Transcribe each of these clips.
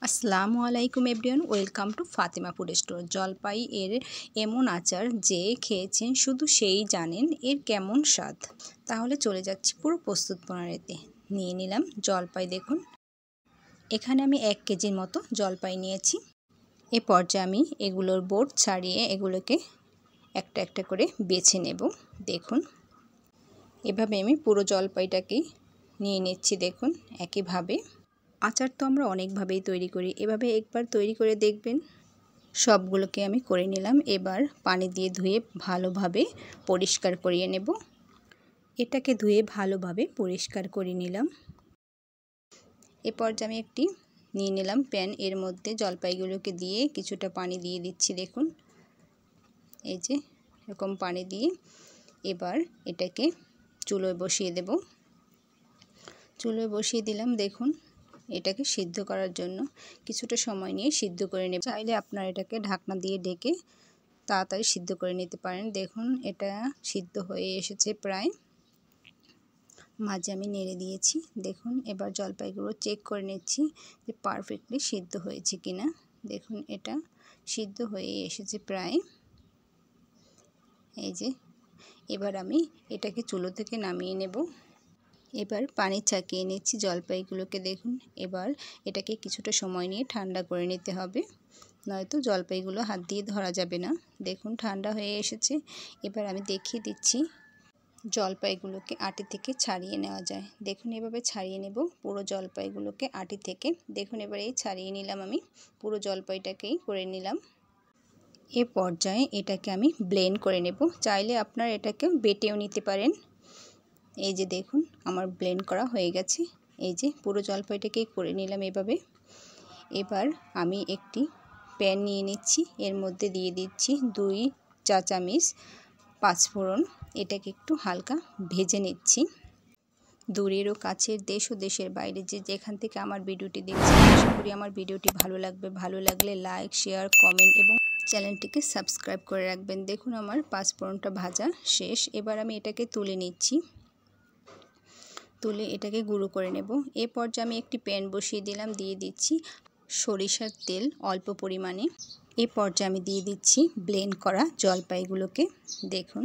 আসসালামু আলাইকুম everyone, welcome to Fatema food store. জলপাই এর এমন আচার যে খেয়েছেন শুধু সেই জানেন এর কেমন স্বাদ। তাহলে চলে যাচ্ছি পুরো প্রস্তুত প্রণালীতে। নিয়ে নিলাম জলপাই। দেখুন এখানে আমি 1 কেজির মতো জলপাই নিয়েছি। এ পর্যায়ে আমি এগুলোর বোর্ড ছাড়িয়ে এগুলোকে একটা একটা করে বেছে নেব। দেখুন এভাবে আমি পুরো জলপাইটাকে নিয়ে নিচ্ছি। দেখুন একইভাবে আচার তো আমরা অনেকভাবেই তৈরি করি, এভাবে একবার তৈরি করে দেখবেন। সবগুলোকে আমি করে নিলাম। এবার পানি দিয়ে ধুয়ে ভালোভাবে পরিষ্কার করিয়ে নেব। এটাকে ধুয়ে ভালোভাবে পরিষ্কার করে নিলাম। এ পর্যায়ে আমি একটি নিয়ে নিলাম প্যান, এর মধ্যে জলপাইগুলোকে দিয়ে কিছুটা পানি দিয়ে দিচ্ছি। দেখুন এই যে এরকম পানি দিয়ে এবার এটাকে চুলোয় বসিয়ে দেব। চুলোয় বসিয়ে দিলাম। দেখুন এটাকে সিদ্ধ করার জন্য কিছুটা সময় নিয়ে সিদ্ধ করে নেব। চাইলে আপনারা এটাকে ঢাকনা দিয়ে ঢেকে তাড়াতাড়ি সিদ্ধ করে নিতে পারেন। দেখুন এটা সিদ্ধ হয়ে এসেছে প্রায়। মাঝে আমি নেড়ে দিয়েছি। দেখুন এবার জলপাইগুলো চেক করে নিচ্ছি যে পারফেক্টলি সিদ্ধ হয়েছে কিনা। দেখুন এটা সিদ্ধ হয়ে এসেছে প্রায়। এই যে এবার আমি এটাকে চুলো থেকে নামিয়ে নেব। এবার পানি ছাকিয়ে নিচ্ছি জলপাইগুলোকে। দেখুন এবার এটাকে কিছুটা সময় নিয়ে ঠান্ডা করে নিতে হবে, নয়তো জলপাইগুলো হাত দিয়ে ধরা যাবে না। দেখুন ঠান্ডা হয়ে এসেছে। এবার আমি দেখিয়ে দিচ্ছি জলপাইগুলোকে আটি থেকে ছাড়িয়ে নেওয়া যায়। দেখুন এভাবে ছাড়িয়ে নেব পুরো জলপাইগুলোকে আটি থেকে। দেখুন এবার এই ছাড়িয়ে নিলাম, আমি পুরো জলপাইটাকেই করে নিলাম। এ পর্যায়ে এটাকে আমি ব্লেন্ড করে নেব। চাইলে আপনারা এটাকে বেটেও নিতে পারেন। এই যে দেখুন আমার ব্লেন্ড করা হয়ে গেছে। এই যে পুরো জলপাইটাকেই করে নিলাম এভাবে। এবার আমি একটি প্যান নিয়ে নিচ্ছি, এর মধ্যে দিয়ে দিচ্ছি 2 চা চামচ পাঁচফোড়ন। এটাকে একটু হালকা ভেজে নিচ্ছি। দূরের ও কাছের, দেশ ও দেশের বাইরে যে যেখান থেকে আমার ভিডিওটি দেখছেন, আশা করি আমার ভিডিওটি ভালো লাগবে। ভালো লাগলে লাইক, শেয়ার, কমেন্ট এবং চ্যানেলটিকে সাবস্ক্রাইব করে রাখবেন। দেখুন আমার পাঁচফোড়নটা ভাজা শেষ। এবার আমি এটাকে তুলে নিচ্ছি। তুলে এটাকে গুঁড়ো করে নেব। এ পর্যায়ে আমি একটি প্যান বসিয়ে দিলাম, দিয়ে দিচ্ছি সরিষার তেল অল্প পরিমাণে। এ পর্যায়ে আমি দিয়ে দিচ্ছি ব্লেন্ড করা জলপাইগুলোকে। দেখুন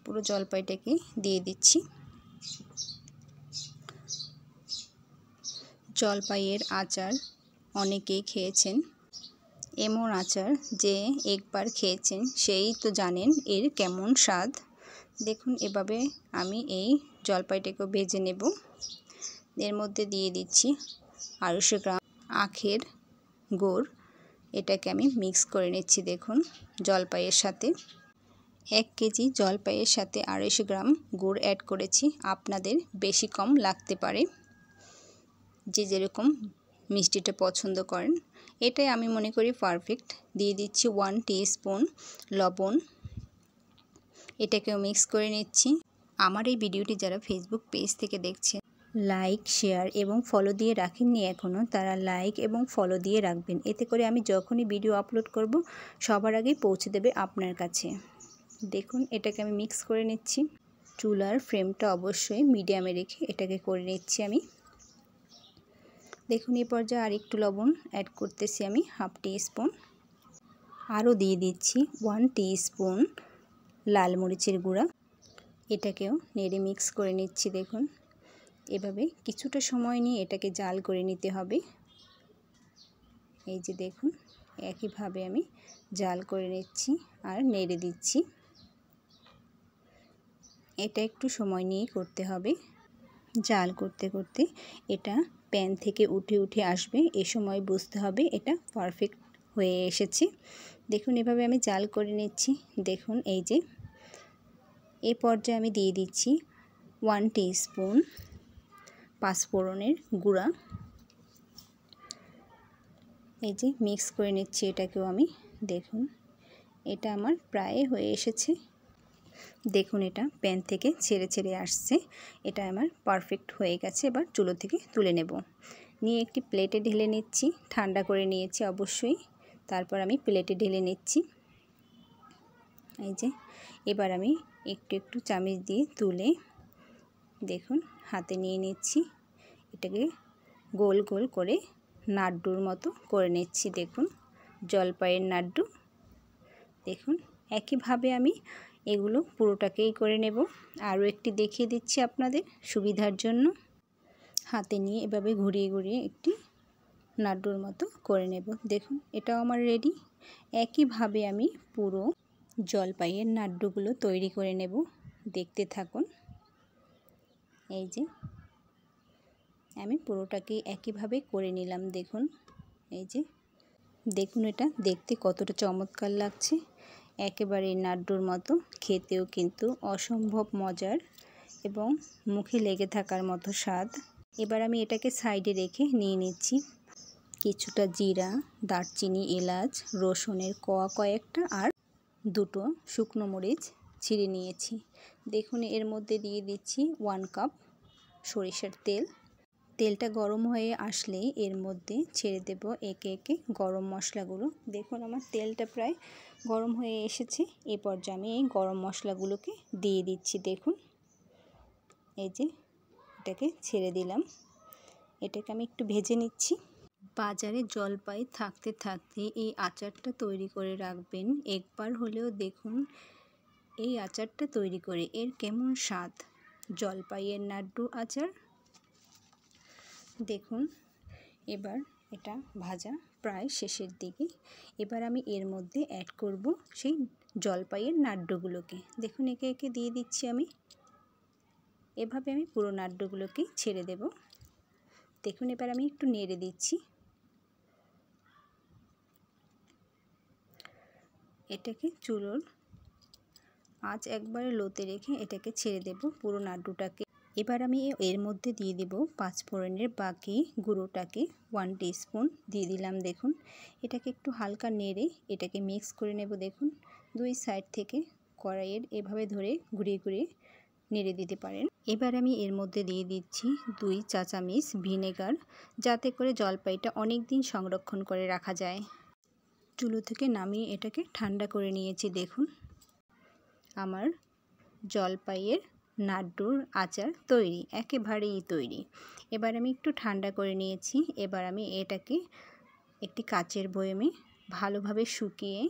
পুরো জলপাইটাকে দিয়ে দিচ্ছি। জলপাইয়ের আচার অনেকেই খেয়েছেন। এমন আচার যে একবার খেয়েছেন সেই তো জানেন এর কেমন স্বাদ। দেখুন এভাবে আমি এই জলপাইটাকেও ভেজে নেব। এর মধ্যে দিয়ে দিচ্ছি 250 গ্রাম আখের গুড়। এটাকে আমি মিক্স করে নিচ্ছি। দেখুন জলপাইয়ের সাথে 1 কেজি জলপাইয়ের সাথে 250 গ্রাম গুড় অ্যাড করেছি। আপনাদের বেশি কম লাগতে পারে, যে যেরকম মিষ্টিটা পছন্দ করেন। এটাই আমি মনে করি পারফেক্ট। দিয়ে দিচ্ছি 1 টিস্পুন লবণ। এটাকেও মিক্স করে নিচ্ছি। আমার এই ভিডিওটি যারা ফেসবুক পেজ থেকে দেখছেন, লাইক, শেয়ার এবং ফলো দিয়ে রাখেননি এখনও, তারা লাইক এবং ফলো দিয়ে রাখবেন। এতে করে আমি যখনই ভিডিও আপলোড করব সবার আগেই পৌঁছে দেবে আপনার কাছে। দেখুন এটাকে আমি মিক্স করে নিচ্ছি। চুলার ফ্লেমটা অবশ্যই মিডিয়ামে রেখে এটাকে করে নিচ্ছি আমি। দেখুন এই পর্যায়ে আর একটু লবণ অ্যাড করতেছি আমি, 1/2 টিস্পুন। আরও দিয়ে দিচ্ছি 1 টিস্পুন লাল মরিচের গুঁড়া। এটাকেও নেড়ে মিক্স করে নিচ্ছি। দেখুন এভাবে কিছুটা সময় নিয়ে এটাকে জাল করে নিতে হবে। এই যে দেখুন একইভাবে আমি জাল করে নিচ্ছি আর নেড়ে দিচ্ছি। এটা একটু সময় নিয়ে করতে হবে। জাল করতে করতে এটা প্যান থেকে উঠে উঠে আসবে। এ সময় বুঝতে হবে এটা পারফেক্ট হয়ে এসেছে। দেখুন এভাবে আমি জাল করে নিচ্ছি। দেখুন এই যে এ পর্যায়ে আমি দিয়ে দিচ্ছি 1 টিস্পুন পাঁচফোড়নের গুঁড়া। এই যে মিক্স করে নিচ্ছি এটাকেও আমি। দেখুন এটা আমার প্রায় হয়ে এসেছে। দেখুন এটা প্যান থেকে ছেড়ে ছেড়ে আসছে। এটা আমার পারফেক্ট হয়ে গেছে। এবার চুলো থেকে তুলে নেব। নিয়ে একটি প্লেটে ঢেলে নিচ্ছি। ঠান্ডা করে নিয়েছি অবশ্যই। তারপর আমি প্লেটে ঢেলে নিচ্ছি। এই যে এবার আমি একটু একটু চামচ দিয়ে তুলে দেখুন হাতে নিয়ে নিচ্ছি। এটাকে গোল গোল করে নাড়ুর মতো করে নিচ্ছি। দেখুন জলপাইয়ের নাড়ু। দেখুন একইভাবে আমি এগুলো পুরোটাকেই করে নেব। আরও একটি দেখিয়ে দিচ্ছি আপনাদের সুবিধার জন্য। হাতে নিয়ে এভাবে ঘুরিয়ে ঘুরিয়ে একটি নাড়ুর মতো করে নেব। দেখুন এটাও আমার রেডি। একইভাবে আমি পুরো জলপাইয়ের নাড়ুগুলো তৈরি করে নেব। দেখতে থাকুন। এই যে আমি পুরোটাকে একইভাবে করে নিলাম। দেখুন এই যে দেখুন এটা দেখতে কতটা চমৎকার লাগছে। একেবারে নাড়ুর মতো, খেতেও কিন্তু অসম্ভব মজার এবং মুখে লেগে থাকার মতো স্বাদ। এবার আমি এটাকে সাইডে রেখে নিয়ে নিচ্ছি কিছুটা জিরা, দারচিনি, এলাচ, রসুনের কোয়া কয়েকটা আর দুটো শুকনো মরিচ ছিঁড়ে নিয়েছি। দেখুন এর মধ্যে দিয়ে দিচ্ছি 1 কাপ সরিষার তেল। তেলটা গরম হয়ে আসলে এর মধ্যে ছেড়ে দেব একে একে গরম মশলাগুলো। দেখুন আমার তেলটা প্রায় গরম হয়ে এসেছে। এই পর্যায়ে আমি এই গরম মশলাগুলোকে দিয়ে দিচ্ছি। দেখুন এই যে এটাকে ছেড়ে দিলাম। এটাকে আমি একটু ভেজে নিচ্ছি। বাজারে জলপাই থাকতে থাকতে এই আচারটা তৈরি করে রাখবেন। একবার হলেও দেখুন এই আচারটা তৈরি করে এর কেমন স্বাদ। জলপাইয়ের নাড়ু আচার। দেখুন এবার এটা ভাজা প্রায় শেষের দিকে। এবার আমি এর মধ্যে অ্যাড করব সেই জলপাইয়ের নাড়ুগুলোকে। দেখুন একে একে দিয়ে দিচ্ছি আমি। এভাবে আমি পুরো নাড়ুগুলোকে ছেড়ে দেব। দেখুন এবার আমি একটু নেড়ে দিচ্ছি। এটাকে চুলোর আঁচ একবারে লোতে রেখে এটাকে ছেড়ে দেব পুরো নাড়ুটাকে। এবার আমি এর মধ্যে দিয়ে দেব 5 ফোড়নের বাকি গুঁড়োটাকে 1 টিস্পুন দিয়ে দিলাম। দেখুন এটাকে একটু হালকা নেড়ে এটাকে মিক্স করে নেব। দেখুন দুই সাইড থেকে কড়াইয়ের এভাবে ধরে ঘুরিয়ে ঘুরিয়ে নেড়ে দিতে পারেন। এবার আমি এর মধ্যে দিয়ে দিচ্ছি 2 চা চামচ ভিনেগার, যাতে করে জলপাইটা অনেক দিন সংরক্ষণ করে রাখা যায়। চুলো থেকে নামিয়ে এটাকে ঠান্ডা করে নিয়েছি। দেখুন আমার জলপাইয়ের নাড়ুর আচার তৈরি, একেবারেই তৈরি। এবার আমি একটু ঠান্ডা করে নিয়েছি। এবার আমি এটাকে একটি কাচের বয়ামে ভালোভাবে শুকিয়ে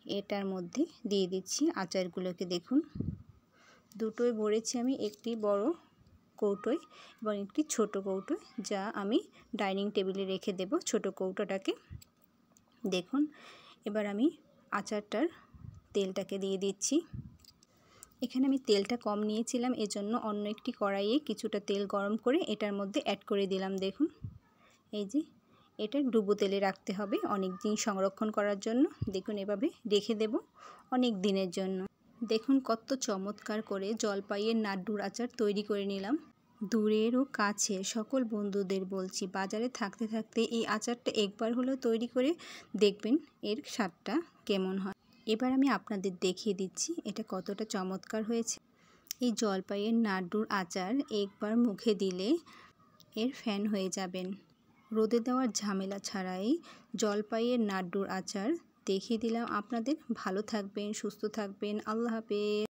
এটার মধ্যে দিয়ে দিচ্ছি আচারগুলোকে। দেখুন দুটোই ভরেছি আমি, একটি বড় কৌটোয় এবং একটি ছোট কৌটোয়, যা আমি ডাইনিং টেবিলে রেখে দেব ছোট কৌটোটাকে। দেখুন এবার আমি আচারটার তেলটাকে দিয়ে দিচ্ছি। এখানে আমি তেলটা কম নিয়েছিলাম, এজন্য অন্য একটি কড়াইয়ে কিছুটা তেল গরম করে এটার মধ্যে অ্যাড করে দিলাম। দেখুন এই যে এটা ডুবো তেলে রাখতে হবে অনেক দিন সংরক্ষণ করার জন্য। দেখুন এভাবে রেখে দেব অনেক দিনের জন্য। দেখুন কত চমৎকার করে জলপাইয়ের নাড়ুর আচার তৈরি করে নিলাম। দূরের ও কাছে সকল বন্ধুদের বলছি, বাজারে থাকতে থাকতে এই আচারটা একবার হলেও তৈরি করে দেখবেন এর স্বাদটা কেমন হয়। এবার আমি আপনাদের দেখিয়ে দিচ্ছি এটা কতটা চমৎকার হয়েছে। এই জলপাইয়ের নাড়ুর আচার একবার মুখে দিলে এর ফ্যান হয়ে যাবেন। রোদে দেওয়ার ঝামেলা ছাড়াই জলপাইয়ের নাড়ুর আচার দেখিয়ে দিলাম আপনাদের। ভালো থাকবেন, সুস্থ থাকবেন। আল্লাহ হাফেজ।